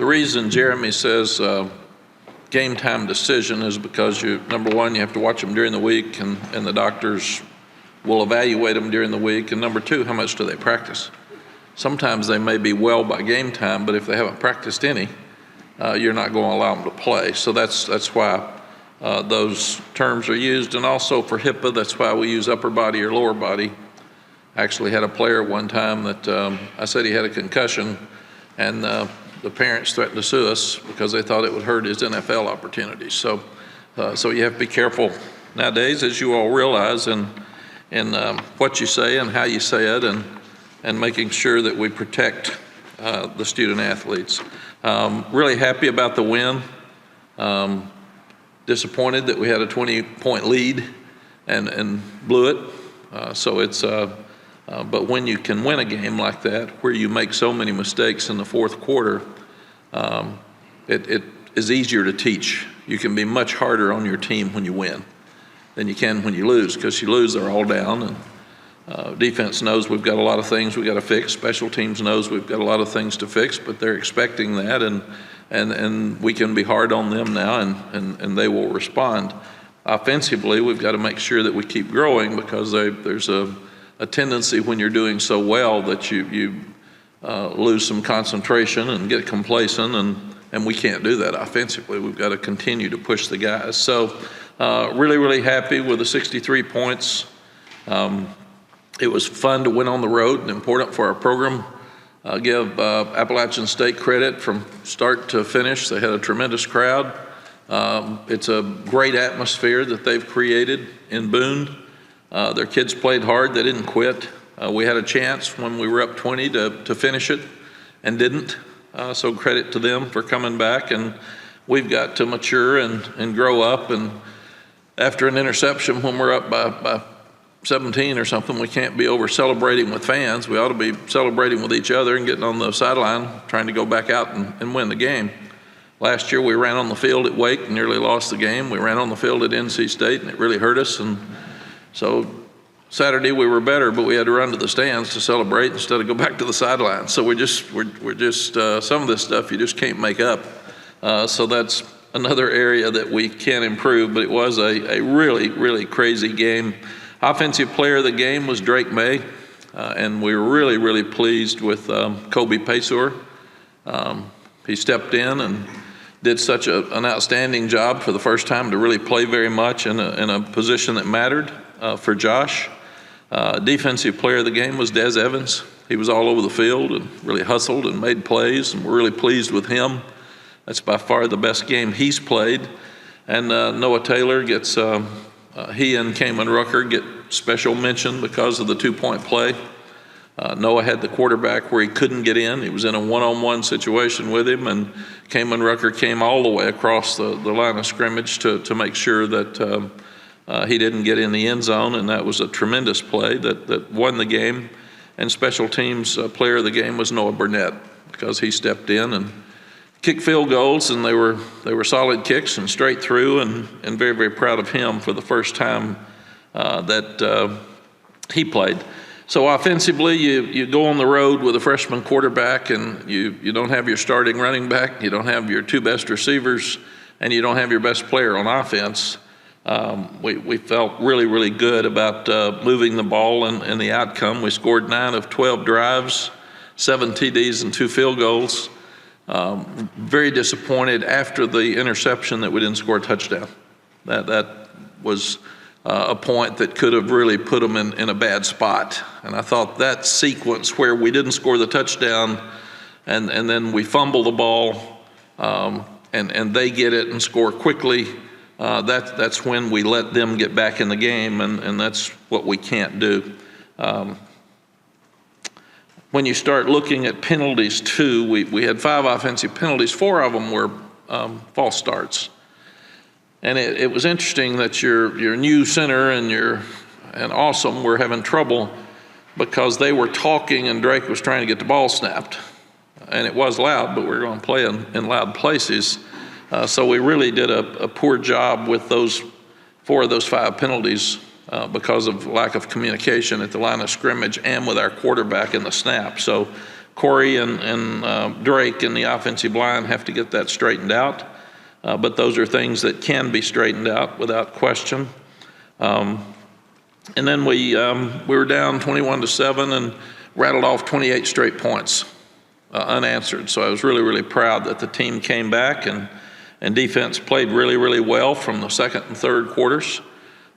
The reason Jeremy says game time decision is because number one, you have to watch them during the week, and the doctors will evaluate them during the week, and number two, how much do they practice? Sometimes they may be well by game time, but if they haven't practiced any, you're not going to allow them to play. So that's why those terms are used. And also for HIPAA, that's why we use upper body or lower body. I actually had a player one time that I said he had a concussion, and the parents threatened to sue us because they thought it would hurt his NFL opportunities. So you have to be careful nowadays, as you all realize, in what you say and how you say it, and making sure that we protect the student athletes. Really happy about the win. Disappointed that we had a 20-point lead and blew it. But when you can win a game like that, where you make so many mistakes in the fourth quarter, it is easier to teach. You can be much harder on your team when you win than you can when you lose, because you lose, they're all down. And defense knows we've got a lot of things we got to fix. Special teams knows we've got a lot of things to fix, but they're expecting that, and we can be hard on them now, and they will respond. Offensively, we've got to make sure that we keep growing, because there's a tendency when you're doing so well that you lose some concentration and get complacent, and we can't do that offensively. We've got to continue to push the guys. So really, really happy with the 63 points. It was fun to win on the road and important for our program. Give Appalachian State credit from start to finish. They had a tremendous crowd. It's a great atmosphere that they've created in Boone. Their kids played hard. They didn't quit. We had a chance when we were up 20 to finish it and didn't. So credit to them for coming back. And we've got to mature and grow up. And after an interception, when we're up by 17 or something, we can't be over celebrating with fans. We ought to be celebrating with each other and getting on the sideline, trying to go back out and win the game. Last year we ran on the field at Wake and nearly lost the game. We ran on the field at NC State and it really hurt us. And so Saturday we were better, but we had to run to the stands to celebrate instead of go back to the sideline. So we're just some of this stuff you just can't make up. So that's another area that we can improve, but it was a really, really crazy game. Offensive player of the game was Drake Maye, and we were really, really pleased with Kobe Paysor. He stepped in and did such an outstanding job for the first time to really play very much in a position that mattered for Josh. Defensive player of the game was Des Evans. He was all over the field and really hustled and made plays, and we're really pleased with him. That's by far the best game he's played. And Noah Taylor gets he and Kamen Rucker get special mention because of the 2-point play. Noah had the quarterback where he couldn't get in. He was in a one-on-one situation with him, and Kamen Rucker came all the way across the line of scrimmage to make sure that he didn't get in the end zone, and that was a tremendous play that won the game. And special teams player of the game was Noah Burnett, because he stepped in and kicked field goals, and they were solid kicks and straight through, and very, very proud of him for the first time that he played. So offensively, you go on the road with a freshman quarterback, and you don't have your starting running back, you don't have your 2 best receivers, and you don't have your best player on offense. We felt really, really good about moving the ball and the outcome. We scored 9 of 12 drives, 7 TDs and 2 field goals. Very disappointed after the interception that we didn't score a touchdown. That was a point that could have really put them in a bad spot. And I thought that sequence where we didn't score the touchdown and then we fumble the ball and they get it and score quickly, that's when we let them get back in the game, and that's what we can't do. When you start looking at penalties too, we had 5 offensive penalties. 4 of them were false starts. And it was interesting that your new center and Awesome were having trouble because they were talking and Drake was trying to get the ball snapped. And it was loud, but we were going to play in loud places. So we really did a poor job with 4 of those 5 penalties because of lack of communication at the line of scrimmage and with our quarterback in the snap. So Corey and Drake in the offensive line have to get that straightened out. But those are things that can be straightened out without question. And then we were down 21-7 and rattled off 28 straight points unanswered. So I was really, really proud that the team came back and defense played really, really well from the second and third quarters.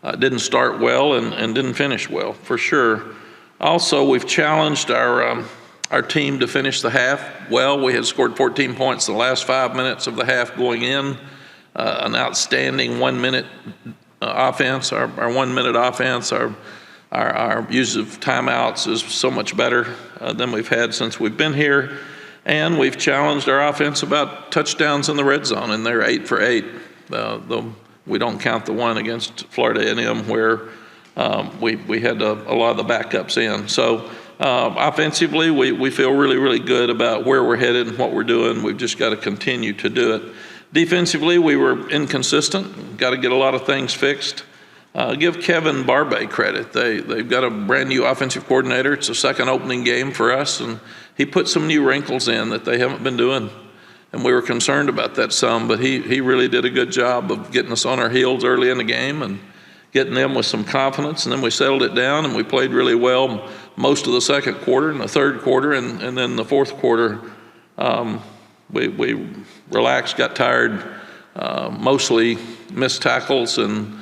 Didn't start well and didn't finish well, for sure. Also, we've challenged our team to finish the half well. We had scored 14 points the last 5 minutes of the half going in. An outstanding 1 minute offense. Our 1 minute offense, our use of timeouts is so much better than we've had since we've been here. And we've challenged our offense about touchdowns in the red zone, and they're 8 for 8. Though we don't count the one against Florida A&M where we had a lot of the backups in. So offensively, we feel really, really good about where we're headed and what we're doing. We've just got to continue to do it. Defensively, we were inconsistent. Got to get a lot of things fixed. Give Kevin Barbay credit. They've got a brand new offensive coordinator. It's a second opening game for us, and he put some new wrinkles in that they haven't been doing. And we were concerned about that some, but he really did a good job of getting us on our heels early in the game and getting them with some confidence. And then we settled it down and we played really well most of the second quarter and the third quarter, and then the fourth quarter we relaxed, got tired, mostly missed tackles and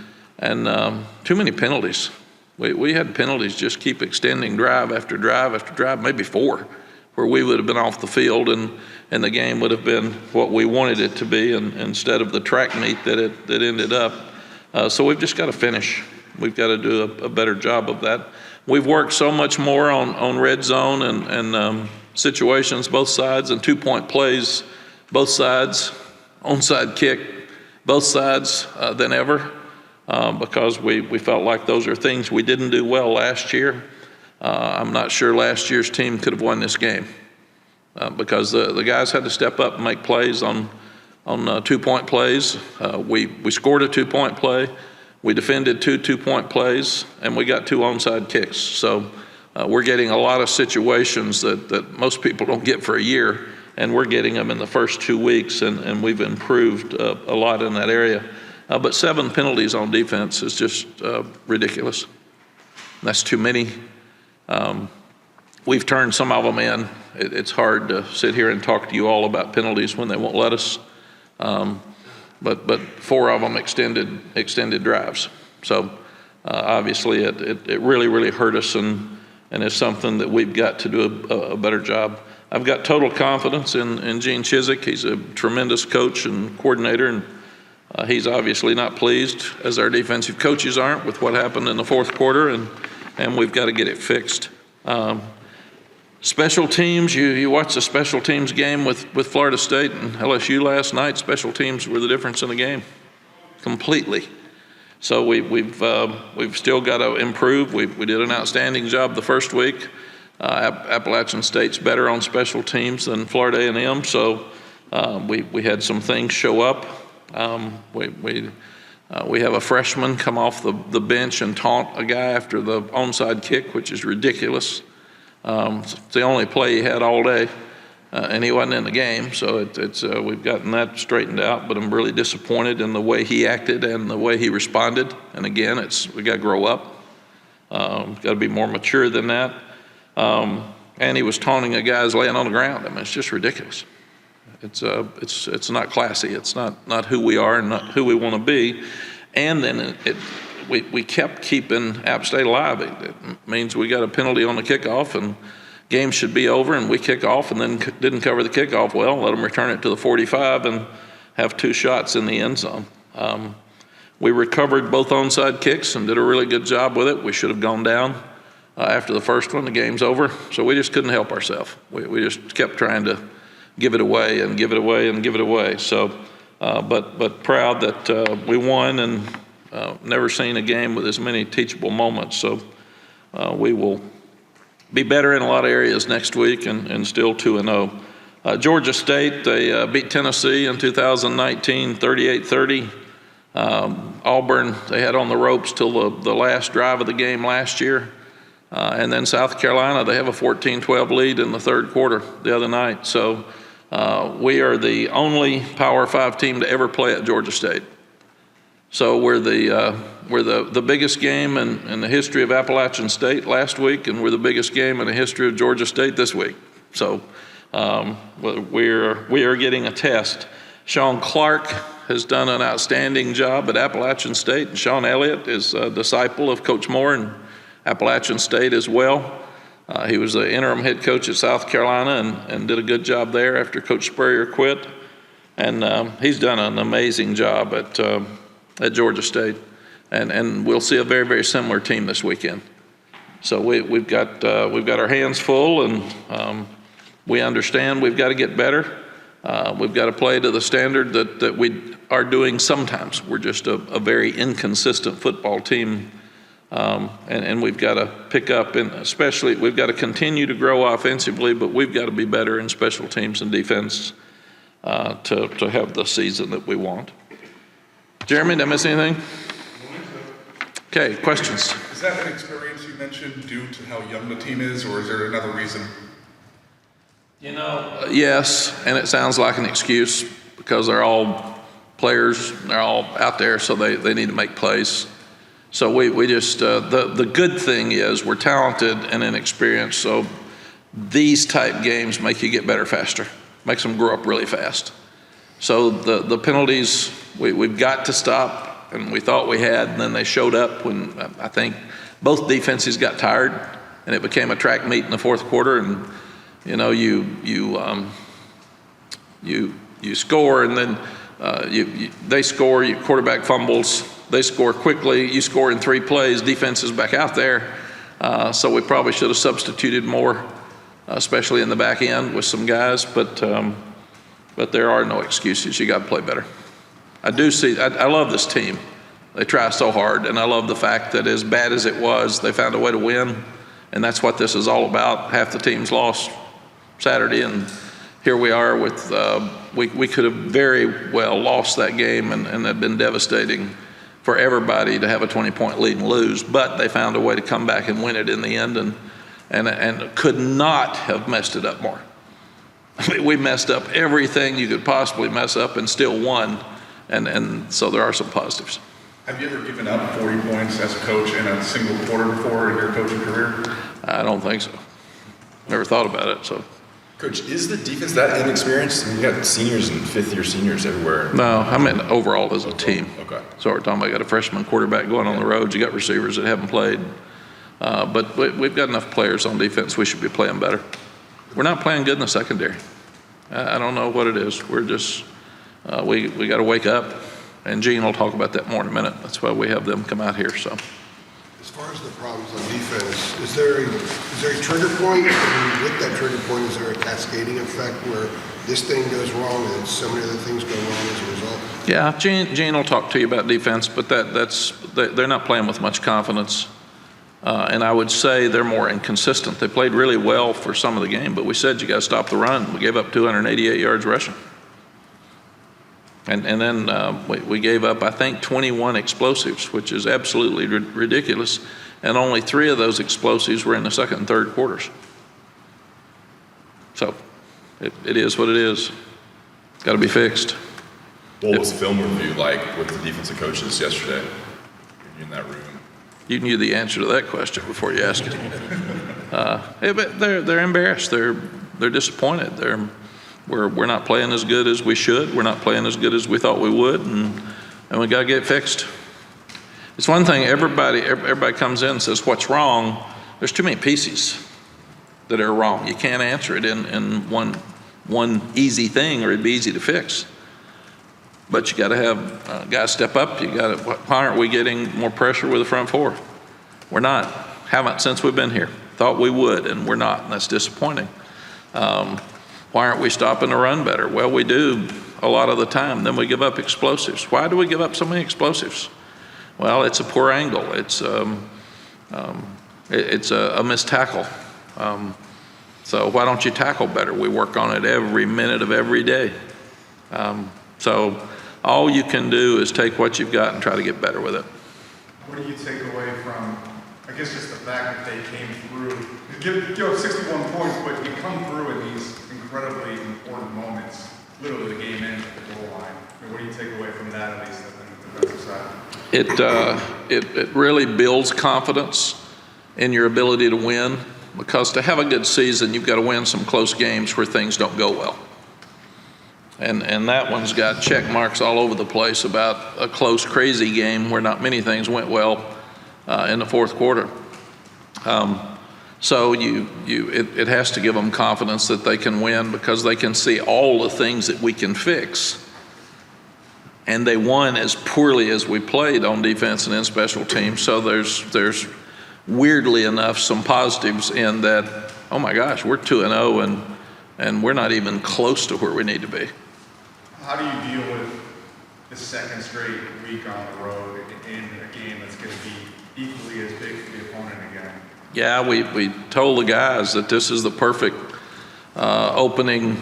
too many penalties. We had penalties just keep extending drive after drive after drive, maybe 4, where we would have been off the field and the game would have been what we wanted it to be, and instead of the track meet that ended up. So we've just got to finish. We've got to do a better job of that. We've worked so much more on red zone and situations, both sides, and 2-point plays, both sides, onside kick, both sides than ever, because we felt like those are things we didn't do well last year. I'm not sure last year's team could have won this game because the guys had to step up and make plays on 2-point plays. We scored a 2-point play. We defended 2 2-point plays, and we got 2 onside kicks. So we're getting a lot of situations that most people don't get for a year, and we're getting them in the first 2 weeks, and we've improved a lot in that area. But 7 penalties on defense is just ridiculous. That's too many. We've turned some of them in. It's hard to sit here and talk to you all about penalties when they won't let us. But 4 of them extended drives. So obviously it really, really hurt us, and it's something that we've got to do a better job. I've got total confidence in Gene Chizik. He's a tremendous coach and coordinator, and he's obviously not pleased, as our defensive coaches aren't, with what happened in the fourth quarter, and we've got to get it fixed. Special teams, you watched the special teams game with Florida State and LSU last night. Special teams were the difference in the game, completely. So we've still got to improve. We did an outstanding job the first week. Appalachian State's better on special teams than Florida A&M, so we had some things show up. We have a freshman come off the bench and taunt a guy after the onside kick, which is ridiculous. It's the only play he had all day, and he wasn't in the game. So we've gotten that straightened out. But I'm really disappointed in the way he acted and the way he responded. And again, we got to grow up. Got to be more mature than that. And he was taunting a guy who's laying on the ground. I mean, it's just ridiculous. It's not classy. It's not who we are and not who we want to be. And then we kept keeping App State alive. It means we got a penalty on the kickoff, and game should be over, and we kick off and then didn't cover the kickoff well, let them return it to the 45 and have 2 shots in the end zone. We recovered both onside kicks and did a really good job with it. We should have gone down after the first one. The game's over. So we just couldn't help ourselves. We just kept trying to give it away and give it away and give it away. So, but proud that we won, and never seen a game with as many teachable moments. So we will be better in a lot of areas next week and still 2-0. Georgia State, they beat Tennessee in 2019, 38-30. Auburn, they had on the ropes till the last drive of the game last year. And then South Carolina, they have a 14-12 lead in the third quarter the other night. So we are the only Power 5 team to ever play at Georgia State. So we're the biggest game in the history of Appalachian State last week, and we're the biggest game in the history of Georgia State this week. So we are getting a test. Sean Clark has done an outstanding job at Appalachian State, and Sean Elliott is a disciple of Coach Moore in Appalachian State as well. He was the interim head coach at South Carolina and did a good job there after Coach Spurrier quit. And he's done an amazing job at Georgia State. And we'll see a very, very similar team this weekend. So we've got our hands full, and we understand we've got to get better. We've got to play to the standard that we are doing sometimes. We're just a very inconsistent football team, and we've got to pick up, and especially we've got to continue to grow offensively, but we've got to be better in special teams and defense to have the season that we want. Jeremy, did I miss anything? Okay, questions? Is that an experience you mentioned due to how young the team is, or is there another reason? Yes, and it sounds like an excuse because they're all players, they're all out there, so they need to make plays. So we just, the good thing is we're talented and inexperienced, so these type games make you get better faster, makes them grow up really fast. So the penalties, we've got to stop, and we thought we had, and then they showed up when I think both defenses got tired, and it became a track meet in the fourth quarter, and you know, you score, and then they score, your quarterback fumbles, they score quickly, you score in 3 plays, defense is back out there. So we probably should have substituted more, especially in the back end with some guys, but there are no excuses. You got to play better. I love this team. They try so hard, and I love the fact that as bad as it was, they found a way to win, and that's what this is all about. Half the teams lost Saturday, and here we are with we could have very well lost that game, and it'd been devastating for everybody to have a 20-point lead and lose, but they found a way to come back and win it in the end, and could not have messed it up more. I mean, we messed up everything you could possibly mess up and still won, and so there are some positives. Have you ever given up 40 points as a coach in a single quarter before in your coaching career? I don't think so. Never thought about it, so. Coach, is the defense that inexperienced? I mean, you got seniors and fifth-year seniors everywhere. No, I meant overall as a team. Okay. So we're talking about you got a freshman quarterback going on the road. You got receivers that haven't played. But we've got enough players on defense. We should be playing better. We're not playing good in the secondary. I don't know what it is. We're just, we got to wake up. And Gene will talk about that more in a minute. That's why we have them come out here, so. As far as the problems on defense, is there a trigger point? And with that trigger point, is there a cascading effect where this thing goes wrong and so many other things go wrong as a result? Yeah, Gene will talk to you about defense, but they're not playing with much confidence. And I would say they're more inconsistent. They played really well for some of the game, but we said you got to stop the run. We gave up 288 yards rushing. And then we gave up, I think, 21 explosives, which is absolutely ridiculous. And only 3 of those explosives were in the second and third quarters. So it is what it is. It's got to be fixed. What was film review like with the defensive coaches yesterday in that room? You knew the answer to that question before you asked it. But they're embarrassed. They're disappointed. We're not playing as good as we should. We're not playing as good as we thought we would, and we got to get it fixed. It's one thing, everybody comes in and says, what's wrong? There's too many pieces that are wrong. You can't answer it in one easy thing, or it'd be easy to fix. But you got to have guys step up. Why aren't we getting more pressure with the front four? We're not. Haven't since we've been here. Thought we would, and we're not, and that's disappointing. Why aren't we stopping the run better? Well, we do a lot of the time. Then we give up explosives. Why do we give up so many explosives? Well, it's a poor angle. It's a missed tackle. So why don't you tackle better? We work on it every minute of every day. So all you can do is take what you've got and try to get better with it. What do you take away from I guess just the fact that they came through, give up 61 points, but you come through in these incredibly important moments, literally the game ends at the goal line. I mean, what do you take away from that, at least on the defensive side? It really builds confidence in your ability to win, because to have a good season, you've got to win some close games where things don't go well. And that one's got check marks all over the place about a close, crazy game where not many things went well in the fourth quarter. So it has to give them confidence that they can win, because they can see all the things that we can fix. And they won as poorly as we played on defense and in special teams. So there's weirdly enough some positives in that. Oh my gosh, we're 2-0 and we're not even close to where we need to be. How do you deal with the second straight week on the road in a game that's going to be equally as big for the opponent again? Yeah, we told the guys that this is the perfect opening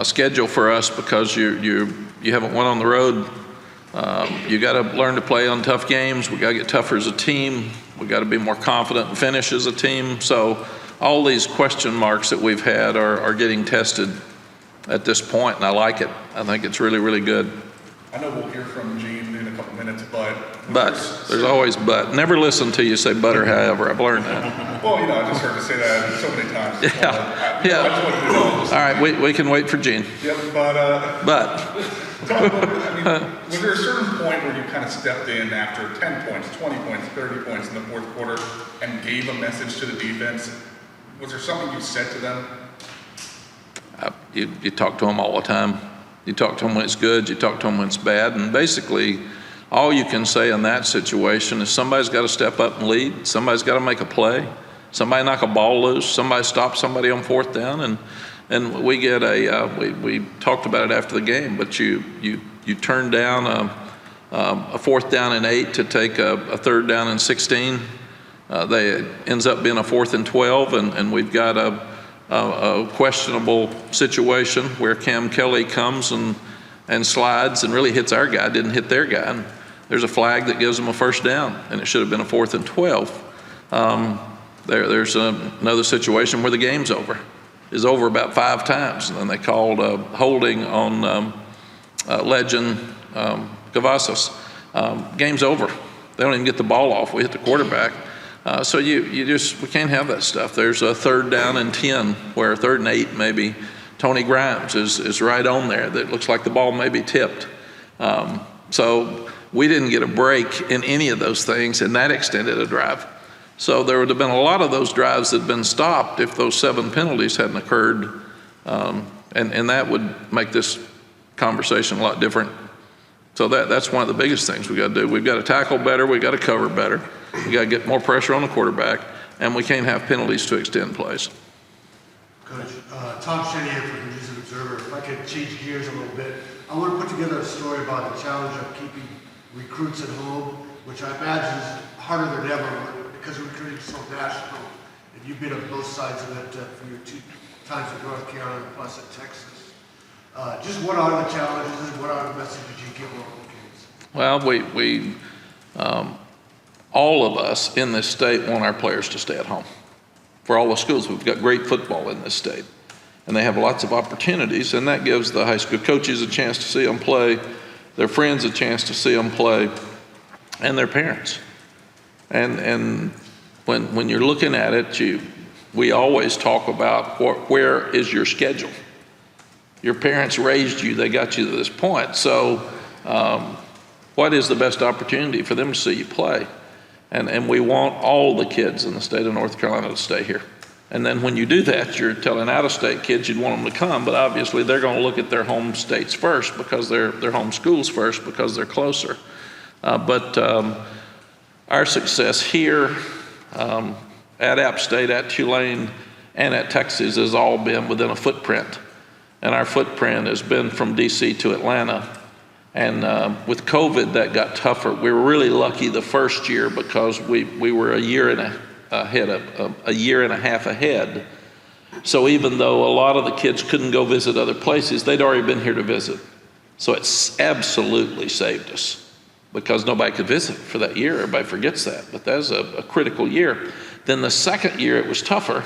schedule for us, because you haven't won on the road. You got to learn to play on tough games. We got to get tougher as a team. We got to be more confident and finish as a team. So all these question marks that we've had are getting tested at this point, and I like it. I think it's really, really good. I know we'll hear from Gene in a couple minutes, but There's always but. Never listen till you say but or however. I've learned that. well, I just heard you say that so many times. Yeah. I just wanted to know. All right, we can wait for Gene. Yep, but But was there a certain point where you kind of stepped in after 10 points, 20 points, 30 points in the fourth quarter and gave a message to the defense? Was there something you said to them? you talk to them all the time. You talk to them when it's good, you talk to them when it's bad, and basically all you can say in that situation is somebody's got to step up and lead, somebody's got to make a play, somebody knock a ball loose, somebody stop somebody on fourth down, and we get we talked about it after the game, but you turn down a fourth down and 8 to take a third down and 16. It ends up being a 4th and 12, and we've got a questionable situation where Cam Kelly comes and slides and really hits our guy, didn't hit their guy. And there's a flag that gives them a first down, and it should have been a 4th and 12. There's another situation where the game's over. It's over about 5 times, and then they called holding on Legend Gavassos. Game's over. They don't even get the ball off. We hit the quarterback. So we can't have that stuff. There's a 3rd down and 10 where 3rd and 8 maybe Tony Grimes is right on there. That looks like the ball may be tipped. So we didn't get a break in any of those things, and that extended a drive. So there would have been a lot of those drives that had been stopped if those 7 penalties hadn't occurred, and that would make this conversation a lot different. So that's one of the biggest things we got to do. We've got to tackle better. We've got to cover better. We got to get more pressure on the quarterback, and we can't have penalties to extend plays. Coach, Tom Shea here from the News and Observer. If I could change gears a little bit, I want to put together a story about the challenge of keeping recruits at home, which I imagine is harder than ever because recruiting is so national. And you've been on both sides of it for your 2 times at North Carolina plus at Texas. Just what are the challenges and what are the messages you give local kids? Well, we all of us in this state want our players to stay at home. For all the schools, we've got great football in this state, and they have lots of opportunities, and that gives the high school coaches a chance to see them play, their friends a chance to see them play, and their parents. And when you're looking at it, we always talk about where is your schedule. Your parents raised you, they got you to this point, so what is the best opportunity for them to see you play? And we want all the kids in the state of North Carolina to stay here. And then when you do that, you're telling out-of-state kids you'd want them to come, but obviously they're going to look at their home states first because their home schools first because they're closer. But our success here at App State, at Tulane, and at Texas has all been within a footprint. And our footprint has been from D.C. to Atlanta. And with COVID, that got tougher. We were really lucky the first year because we were a year and a half ahead. So even though a lot of the kids couldn't go visit other places, they'd already been here to visit. So it's absolutely saved us. because nobody could visit for that year. Everybody forgets that, but that was a critical year. Then the second year it was tougher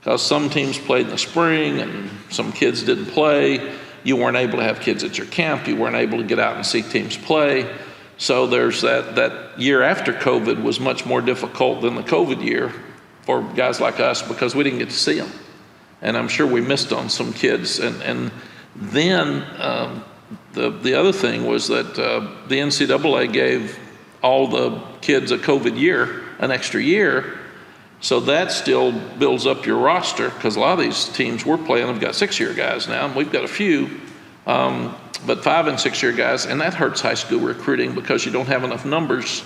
because some teams played in the spring and some kids didn't play. You weren't able to have kids at your camp. You weren't able to get out and see teams play. So there's that year after COVID was much more difficult than the COVID year for guys like us because we didn't get to see them. And I'm sure we missed on some kids. And then the other thing was that the NCAA gave all the kids a COVID year, an extra year. So that still builds up your roster because a lot of these teams we're playing have got 6-year guys now, and we've got a few, but 5 and 6-year guys, and that hurts high school recruiting because you don't have enough numbers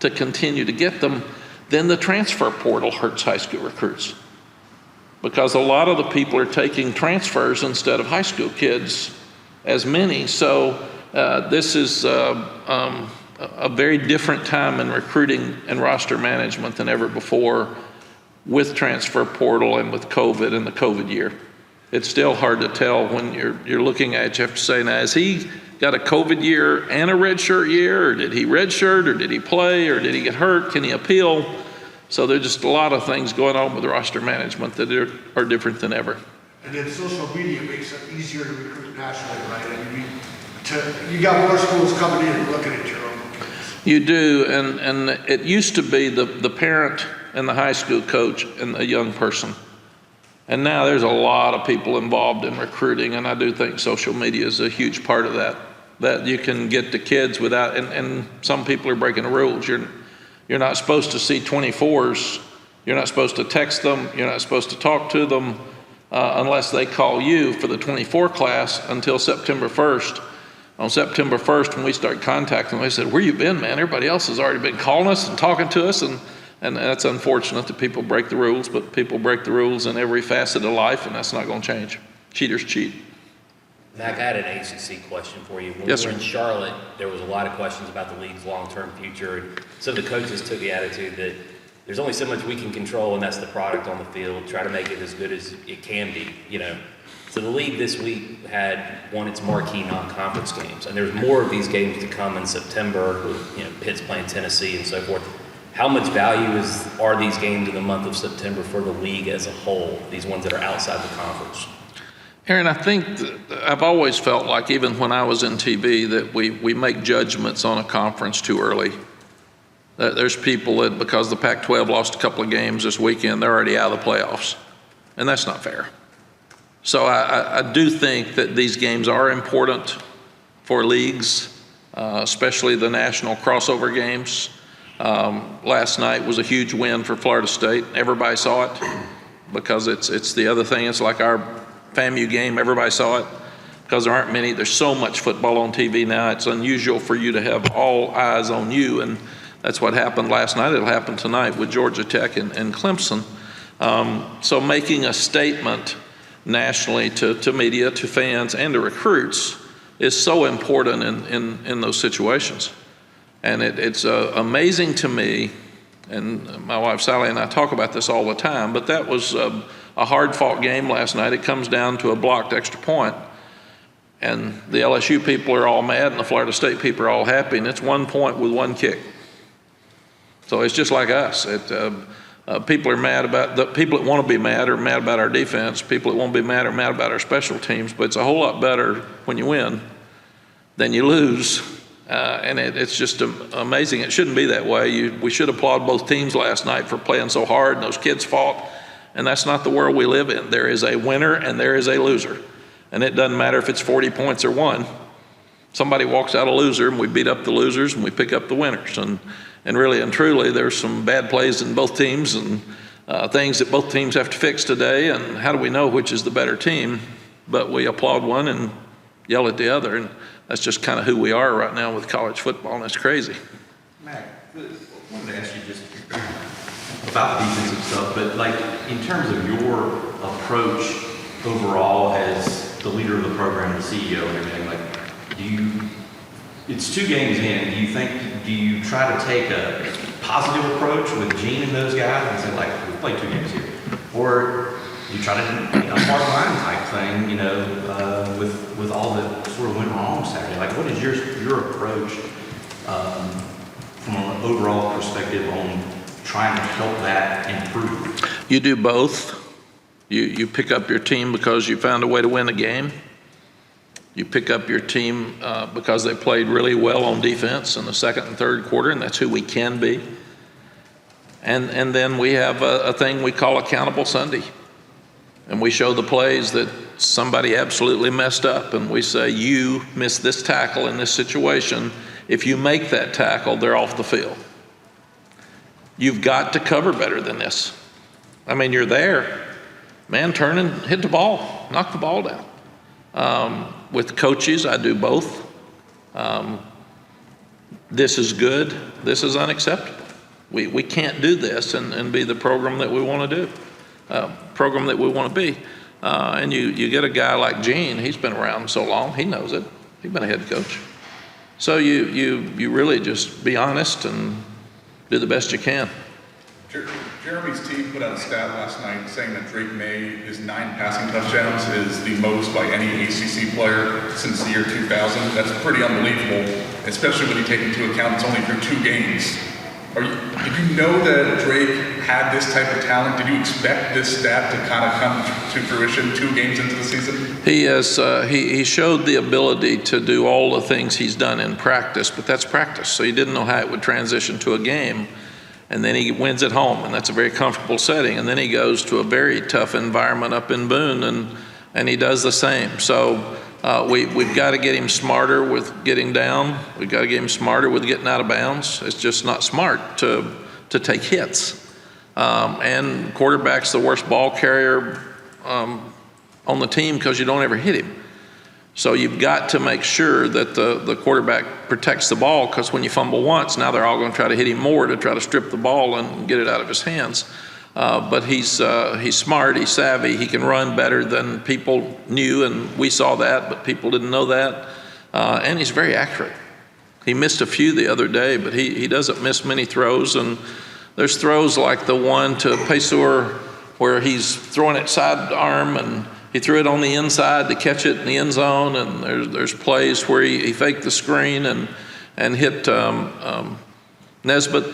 to continue to get them. Then the transfer portal hurts high school recruits because a lot of the people are taking transfers instead of high school kids as many. So this is a very different time in recruiting and roster management than ever before with transfer portal and with COVID and the COVID year. It's still hard to tell when you're looking at it. You have to say, now, has he got a COVID year and a redshirt year, or did he redshirt, or did he play, or did he get hurt? Can he appeal? So there's just a lot of things going on with roster management that are different than ever. And then social media makes it easier to recruit nationally, right? I mean, you got more schools coming in and looking at your own kids. You do, and it used to be the parent and the high school coach and the young person. And now there's a lot of people involved in recruiting, and I do think social media is a huge part of that you can get to kids without, and some people are breaking the rules. You're not supposed to see 24s. You're not supposed to text them. You're not supposed to talk to them unless they call you for the 24 class until September 1st. On September 1st, when we start contacting them, they said, where you been, man? Everybody else has already been calling us and talking to us, and that's unfortunate that people break the rules, but people break the rules in every facet of life, and that's not going to change. Cheaters cheat. Mack, I had an ACC question for you. When Yes, we were sir. in Charlotte, there was a lot of questions about the league's long-term future. And some of the coaches took the attitude that there's only so much we can control, and that's the product on the field. Try to make it as good as it can be, So the league this week had won its marquee non-conference games, and there's more of these games to come in September with Pitt's playing Tennessee and so forth. How much value are these games in the month of September for the league as a whole, these ones that are outside the conference? Aaron, I think I've always felt like, even when I was in TV, that we make judgments on a conference too early. There's people that, because the Pac-12 lost a couple of games this weekend, they're already out of the playoffs, and that's not fair. So I do think that these games are important for leagues, especially the national crossover games. Last night was a huge win for Florida State. Everybody saw it because it's the other thing. It's like our FAMU game. Everybody saw it because there aren't many. There's so much football on TV now. It's unusual for you to have all eyes on you, and that's what happened last night. It'll happen tonight with Georgia Tech and Clemson. So making a statement nationally to media, to fans, and to recruits is so important in those situations. And it's amazing to me, and my wife Sally and I talk about this all the time, but that was a hard-fought game last night. It comes down to a blocked extra point. And the LSU people are all mad, and the Florida State people are all happy, and it's 1 point with one kick. So it's just like us. People are mad about, the people that want to be mad are mad about our defense. People that won't be mad are mad about our special teams, but it's a whole lot better when you win than you lose. And it's just amazing. It shouldn't be that way. We should applaud both teams last night for playing so hard, and those kids fought. And that's not the world we live in. There is a winner and there is a loser. And it doesn't matter if it's 40 points or 1. Somebody walks out a loser, and we beat up the losers and we pick up the winners. And really and truly, there's some bad plays in both teams and things that both teams have to fix today. And how do we know which is the better team? But we applaud one and yell at the other. And that's just kind of who we are right now with college football, and it's crazy. Mack, I wanted to ask you just about the defensive stuff, but like in terms of your approach overall as the leader of the program, the CEO and everything, like it's 2 games in, do you try to take a positive approach with Gene and those guys and say, like, we've played 2 games here? Or you try to do a hard line type thing, with all that sort of went wrong Saturday? Like, what is your approach from an overall perspective on trying to help that improve? You do both. You pick up your team because you found a way to win a game. You pick up your team because they played really well on defense in the second and third quarter, and that's who we can be. And then we have a thing we call Accountable Sunday. And we show the plays that somebody absolutely messed up, and we say, you missed this tackle in this situation. If you make that tackle, they're off the field. You've got to cover better than this. I mean, you're there. Man, turn and hit the ball, knock the ball down. With coaches, I do both. This is good, this is unacceptable. We can't do this and be the program that we want to do, program that we want to be. And you get a guy like Gene, he's been around so long, he knows it. He's been a head coach. So you really just be honest and do the best you can. Jeremy's team put out a stat last night saying that Drake Maye, his 9 passing touchdowns, is the most by any ACC player since the year 2000. That's pretty unbelievable, especially when you take into account it's only through 2 games. Did you know that Drake had this type of talent? Did you expect this stat to kind of come to fruition 2 games into the season? He has. He showed the ability to do all the things he's done in practice, but that's practice. So he didn't know how it would transition to a game. And then he wins at home, and that's a very comfortable setting. And then he goes to a very tough environment up in Boone, and he does the same. So we've got to get him smarter with getting down. We've got to get him smarter with getting out of bounds. It's just not smart to take hits. And quarterback's the worst ball carrier on the team because you don't ever hit him. So you've got to make sure that the quarterback protects the ball, because when you fumble once, now they're all going to try to hit him more to try to strip the ball and get it out of his hands. But he's smart, he's savvy, he can run better than people knew, and we saw that, but people didn't know that. And he's very accurate. He missed a few the other day, but he doesn't miss many throws. And there's throws like the one to Pesur where he's throwing it sidearm, and he threw it on the inside to catch it in the end zone. And there's plays where he faked the screen and hit Nesbitt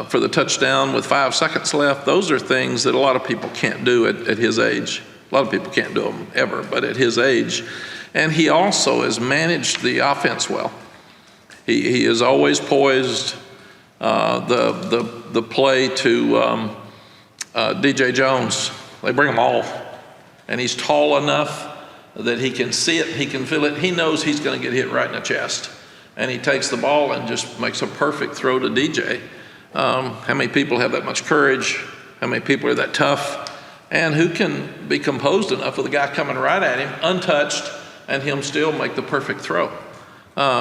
for the touchdown with 5 seconds left. Those are things that a lot of people can't do at his age. A lot of people can't do them ever, but at his age. And he also has managed the offense well. He is always poised. The play to DJ Jones, they bring him all. And he's tall enough that he can see it, he can feel it. He knows he's going to get hit right in the chest. And he takes the ball and just makes a perfect throw to DJ. How many people have that much courage? How many people are that tough? And who can be composed enough with a guy coming right at him, untouched, and him still make the perfect throw?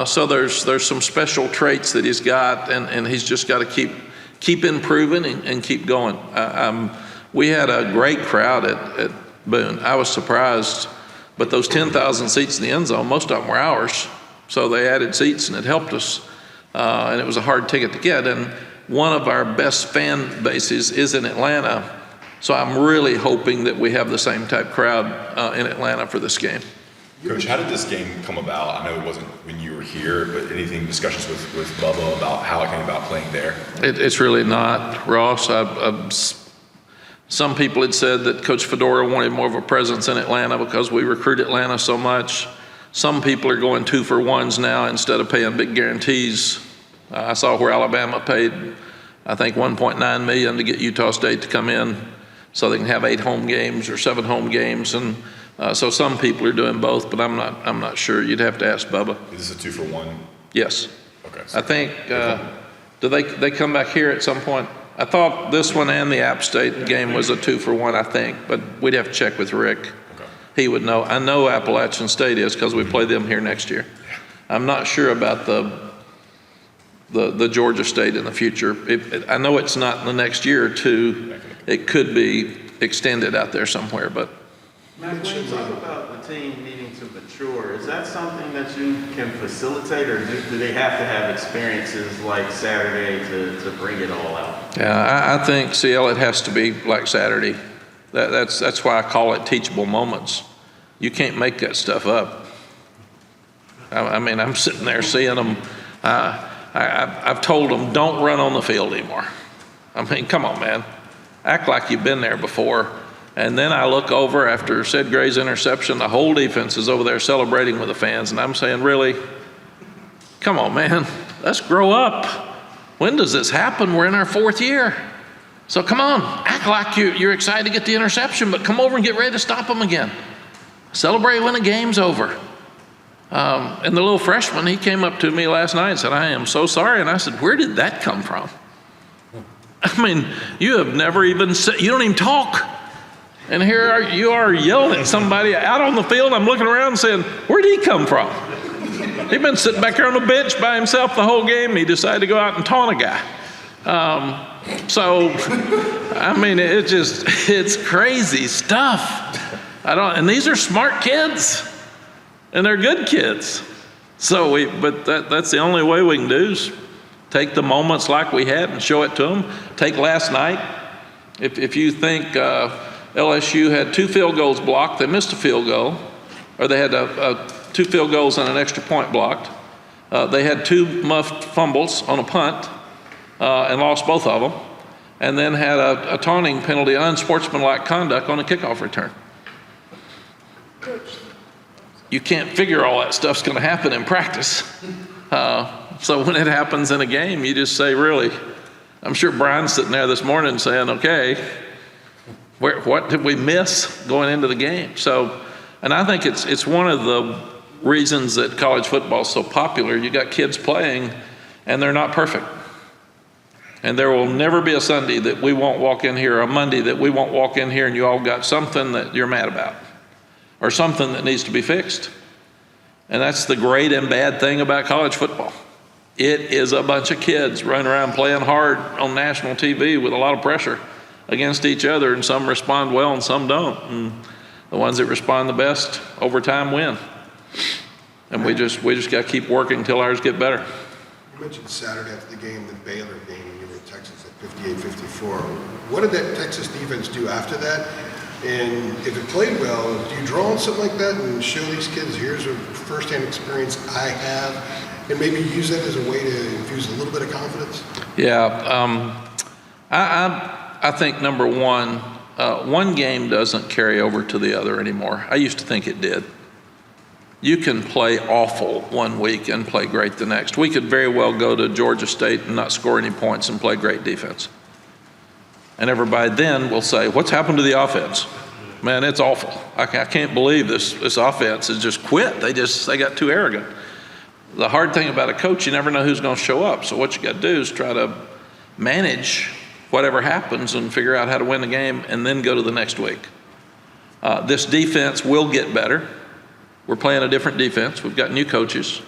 So there's some special traits that he's got, and he's just got to keep improving and keep going. We had a great crowd at Boone. I was surprised, but those 10,000 seats in the end zone, most of them were ours. So they added seats, and it helped us. And it was a hard ticket to get. And one of our best fan bases is in Atlanta. So I'm really hoping that we have the same type crowd in Atlanta for this game. Coach, how did this game come about? I know it wasn't when you were here, but anything, discussions with Bubba about how it came about playing there? It's really not, Ross. Some people had said that Coach Fedora wanted more of a presence in Atlanta because we recruit Atlanta so much. Some people are going 2-for-1s now instead of paying big guarantees. I saw where Alabama paid, I think, $1.9 million to get Utah State to come in so they can have 8 home games or 7 home games. And so some people are doing both, but I'm not sure. You'd have to ask Bubba. Is this a 2-for-1? Yes. Okay. I think, do they come back here at some point? I thought this one and the App State game was a 2-for-1, I think, but we'd have to check with Rick. Okay. He would know. I know Appalachian State is because we play them here next year. I'm not sure about the Georgia State in the future. I know it's not in the next year or two. It could be extended out there somewhere, but. Mack, when you talk about the team needing to mature, is that something that you can facilitate, or do they have to have experiences like Saturday to bring it all out? Yeah, I think, CL, it has to be like Saturday. That's why I call it teachable moments. You can't make that stuff up. I mean, I'm sitting there seeing them. I've told them, don't run on the field anymore. I mean, come on, man. Act like you've been there before. And then I look over after Sid Gray's interception, the whole defense is over there celebrating with the fans, and I'm saying, really? Come on, man. Let's grow up. When does this happen? We're in our 4th year. So come on, act like you're excited to get the interception, but come over and get ready to stop them again. Celebrate when the game's over. And the little freshman, he came up to me last night and said, I am so sorry. And I said, where did that come from? I mean, you have never even said, you don't even talk. And here you are yelling at somebody out on the field. I'm looking around and saying, where did he come from? He'd been sitting back there on the bench by himself the whole game. He decided to go out and taunt a guy. So, I mean, it's crazy stuff. And these are smart kids, and they're good kids. So but that's the only way we can do is take the moments like we had and show it to them. Take last night. If you think LSU had 2 field goals blocked, they missed a field goal, or they had 2 field goals and an extra point blocked. They had 2 muffed fumbles on a punt and lost both of them, and then had a taunting penalty, unsportsmanlike conduct on a kickoff return. You can't figure all that stuff's going to happen in practice. So when it happens in a game, you just say, really? I'm sure Brian's sitting there this morning saying, okay, what did we miss going into the game? So, and I think it's one of the reasons that college football is so popular. You got kids playing, and they're not perfect. And there will never be a Sunday that we won't walk in here, or a Monday that we won't walk in here and you all got something that you're mad about, or something that needs to be fixed. And that's the great and bad thing about college football. It is a bunch of kids running around playing hard on national TV with a lot of pressure against each other, and some respond well and some don't. And the ones that respond the best over time win. And we just got to keep working until ours get better. You mentioned Saturday after the game, the Baylor game, when you were in Texas at 58-54. What did that Texas defense do after that? And if it played well, do you draw on something like that and show these kids, here's a firsthand experience I have, and maybe use that as a way to infuse a little bit of confidence? Yeah, I think number one, one game doesn't carry over to the other anymore. I used to think it did. You can play awful one week and play great the next. We could very well go to Georgia State and not score any points and play great defense. And everybody then will say, what's happened to the offense? Man, it's awful. I can't believe this offense has just quit. They got too arrogant. The hard thing about a coach, you never know who's going to show up. So what you got to do is try to manage whatever happens and figure out how to win the game and then go to the next week. This defense will get better. We're playing a different defense. We've got new coaches.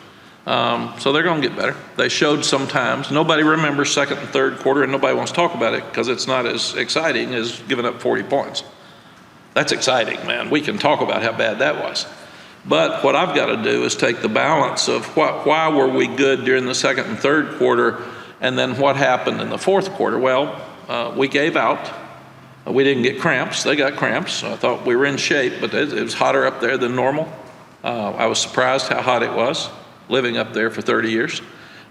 So they're going to get better. They showed sometimes. Nobody remembers second and third quarter, and nobody wants to talk about it because it's not as exciting as giving up 40 points. That's exciting, man. We can talk about how bad that was. But what I've got to do is take the balance of why were we good during the second and third quarter, and then what happened in the fourth quarter. Well, we gave out. We didn't get cramps. They got cramps. I thought we were in shape, but it was hotter up there than normal. I was surprised how hot it was, living up there for 30 years.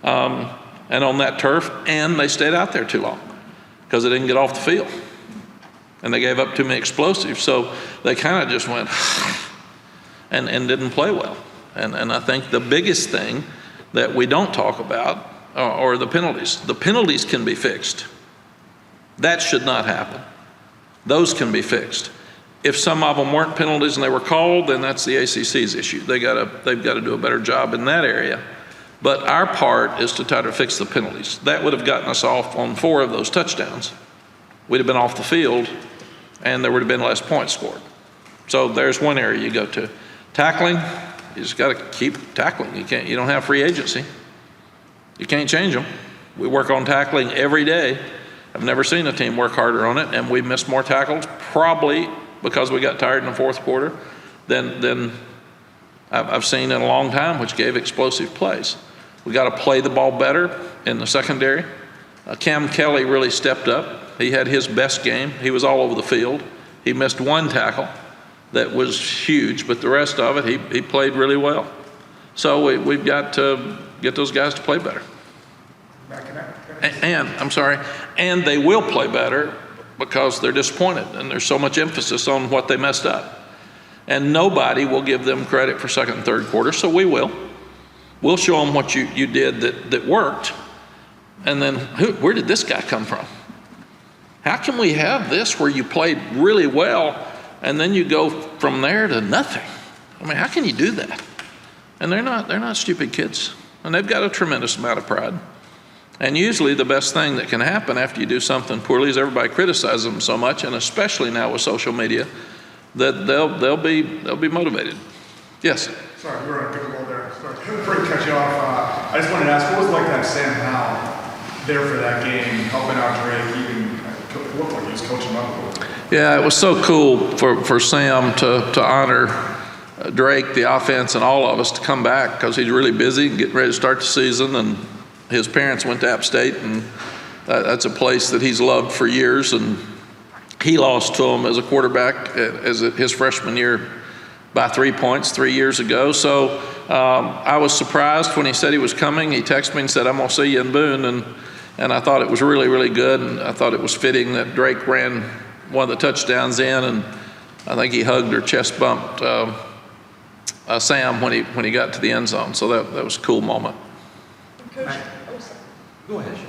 And on that turf, and they stayed out there too long because they didn't get off the field. And they gave up too many explosives. So they kind of just went and didn't play well. And I think the biggest thing that we don't talk about are the penalties. The penalties can be fixed. That should not happen. Those can be fixed. If some of them weren't penalties and they were called, then that's the ACC's issue. They've got to do a better job in that area. But our part is to try to fix the penalties. That would have gotten us off on 4 of those touchdowns. We'd have been off the field, and there would have been less points scored. So there's one area you go to. Tackling, you just got to keep tackling. You don't have free agency. You can't change them. We work on tackling every day. I've never seen a team work harder on it, and we missed more tackles, probably because we got tired in the fourth quarter than I've seen in a long time, which gave explosive plays. We got to play the ball better in the secondary. Cam Kelly really stepped up. He had his best game. He was all over the field. He missed 1 tackle that was huge, but the rest of it, he played really well. So we've got to get those guys to play better. and they will play better because they're disappointed and there's so much emphasis on what they messed up. And nobody will give them credit for second and third quarter, so we will. We'll show them what you did that worked, and then where did this guy come from? How can we have this where you played really well and then you go from there to nothing? I mean, how can you do that? And they're not stupid kids, and they've got a tremendous amount of pride. And usually the best thing that can happen after you do something poorly is everybody criticizes them so much, and especially now with social media, that they'll be motivated. Yes? Sorry, you were on a good roll there. Sorry, before I cut you off, I just wanted to ask, what was it like to have Sam Howell there for that game, helping out Drake, even looked like he was coaching up? Yeah, it was so cool for Sam to honor Drake, the offense, and all of us to come back because he's really busy and getting ready to start the season, and his parents went to App State, and that's a place that he's loved for years, and he lost to him as a quarterback as his freshman year by 3 points 3 years ago. So I was surprised when he said he was coming. He texted me and said, "I'm going to see you in Boone," and I thought it was really, really good, and I thought it was fitting that Drake ran one of the touchdowns in, and I think he hugged or chest bumped Sam when he got to the end zone. So that was a cool moment. Coach, Go ahead, Sean.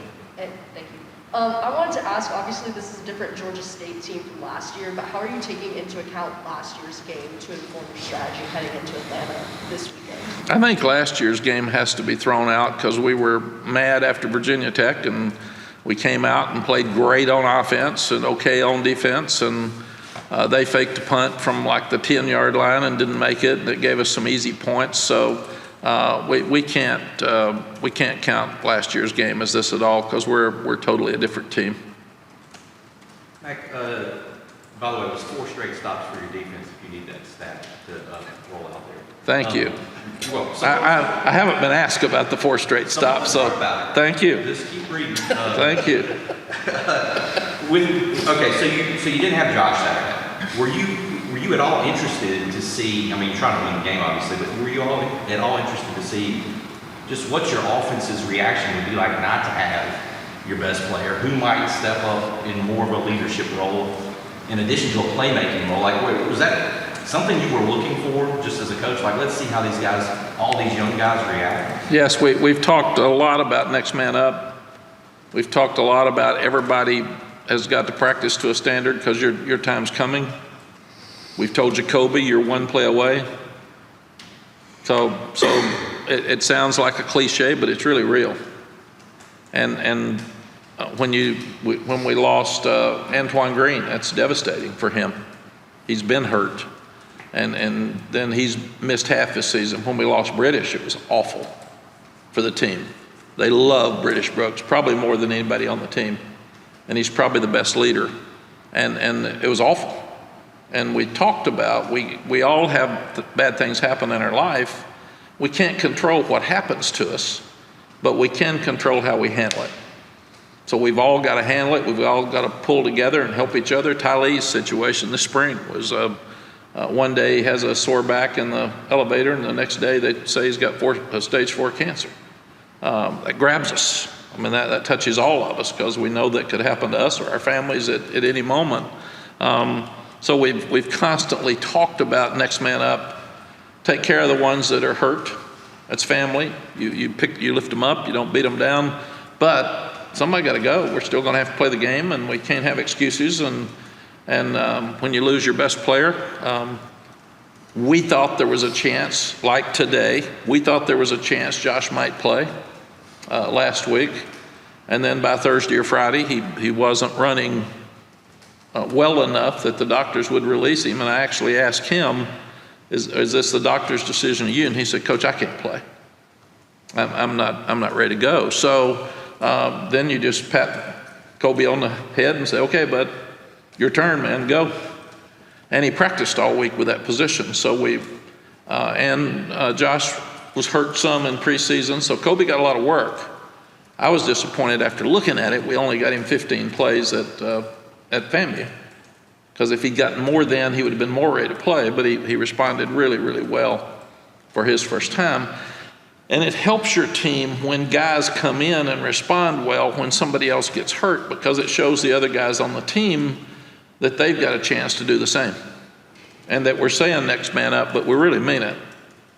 Thank you. I wanted to ask, obviously this is a different Georgia State team from last year, but how are you taking into account last year's game to inform your strategy heading into Atlanta this weekend? I think last year's game has to be thrown out because we were mad after Virginia Tech, and we came out and played great on offense and okay on defense, and they faked a punt from like the 10-yard line and didn't make it. That gave us some easy points. So we can't count last year's game as this at all because we're totally a different team. Mack, by the way, it was 4 straight stops for your defense if you need that stat to roll out there. Thank you. Well, so I haven't been asked about the 4 straight stops, so thank you. just keep reading. Thank you. Okay, so you didn't have Josh Saturday. Were you at all interested to see, I mean, you're trying to win the game obviously, but were you at all interested to see just what your offense's reaction would be like not to have your best player, who might step up in more of a leadership role in addition to a playmaking role? Like, was that something you were looking for just as a coach? Like, let's see how these guys, all these young guys react. Yes, we've talked a lot about next man up. We've talked a lot about everybody has got to practice to a standard because your time's coming. We've told Jacoby you're one play away. So it sounds like a cliche, but it's really real. And when we lost Antoine Green, that's devastating for him. He's been hurt, and then he's missed half his season. When we lost British, it was awful for the team. They love British Brooks, probably more than anybody on the team, and he's probably the best leader. And it was awful. And we talked about we all have bad things happen in our life. We can't control what happens to us, but we can control how we handle it. So we've all got to handle it. We've all got to pull together and help each other. Ty Lee's situation this spring was one day he has a sore back in the elevator, and the next day they say he's got stage 4 cancer. That grabs us. I mean, that touches all of us because we know that could happen to us or our families at any moment. So we've constantly talked about next man up. Take care of the ones that are hurt. That's family. You lift them up. You don't beat them down. But somebody got to go. We're still going to have to play the game, and we can't have excuses. And when you lose your best player, we thought there was a chance, like today, we thought there was a chance Josh might play last week. And then by Thursday or Friday, he wasn't running well enough that the doctors would release him. And I actually asked him, is this the doctor's decision to you? And he said, Coach, I can't play. I'm not ready to go. So then you just pat Kobe on the head and say, okay, bud, your turn, man, go. And he practiced all week with that position. So Josh was hurt some in preseason, so Kobe got a lot of work. I was disappointed after looking at it. We only got him 15 plays at FAMU. Because if he'd gotten more then, he would have been more ready to play, but he responded really, really well for his first time. And it helps your team when guys come in and respond well when somebody else gets hurt, because it shows the other guys on the team that they've got a chance to do the same. And that we're saying next man up, but we really mean it.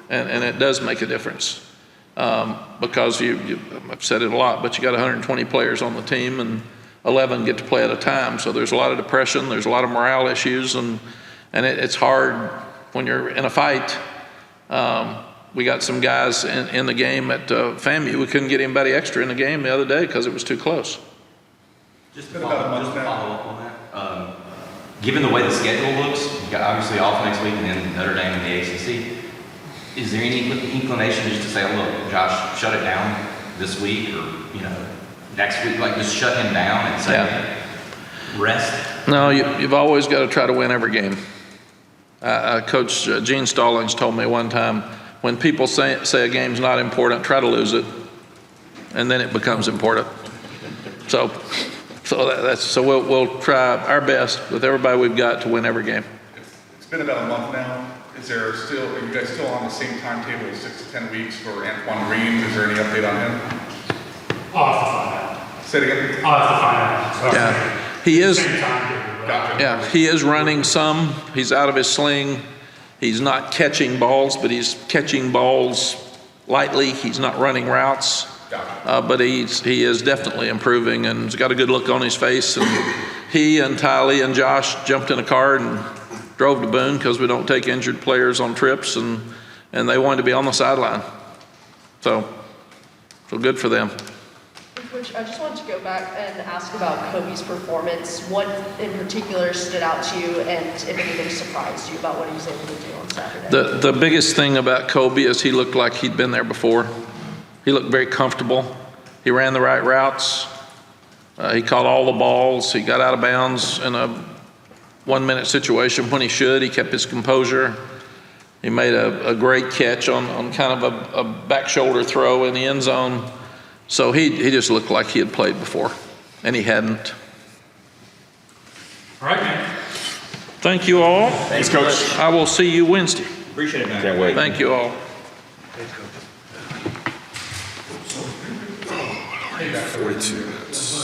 And it does make a difference. Because I've said it a lot, but you got 120 players on the team and 11 get to play at a time. So there's a lot of depression, there's a lot of morale issues, and it's hard when you're in a fight. We got some guys in the game at FAMU. We couldn't get anybody extra in the game the other day because it was too close. Just to follow up on that, given the way the schedule looks, you've got obviously off next week and then Notre Dame and the ACC, is there any inclination just to say, oh, look, Josh, shut it down this week or, next week, like just shut him down and say, rest? No, you've always got to try to win every game. Coach Gene Stallings told me one time, when people say a game's not important, try to lose it, and then it becomes important. So we'll try our best with everybody we've got to win every game. It's been about a month now. Are you guys still on the same timetable, 6 to 10 weeks for Antoine Green? Is there any update on him? I'll have to find out. Say it again? I'll have to find out. Yeah, he is. Same timetable, right? Gotcha. Yeah, he is running some. He's out of his sling. He's not catching balls, but he's catching balls lightly. He's not running routes. Gotcha. But he is definitely improving, and he's got a good look on his face. And he and Tylee and Josh jumped in a car and drove to Boone, because we don't take injured players on trips, and they wanted to be on the sideline. So good for them. Coach, I just wanted to go back and ask about Kobe's performance. What in particular stood out to you, and if anything surprised you about what he was able to do on Saturday? The biggest thing about Kobe is he looked like he'd been there before. He looked very comfortable. He ran the right routes. He caught all the balls. He got out of bounds in a 1-minute situation when he should. He kept his composure. He made a great catch on kind of a back shoulder throw in the end zone. So he just looked like he had played before, and he hadn't. All right, man. Thank you all. Thanks, Coach. I will see you Wednesday. Appreciate it, man. Can't wait. Thank you all. Thanks, Coach. 42 minutes.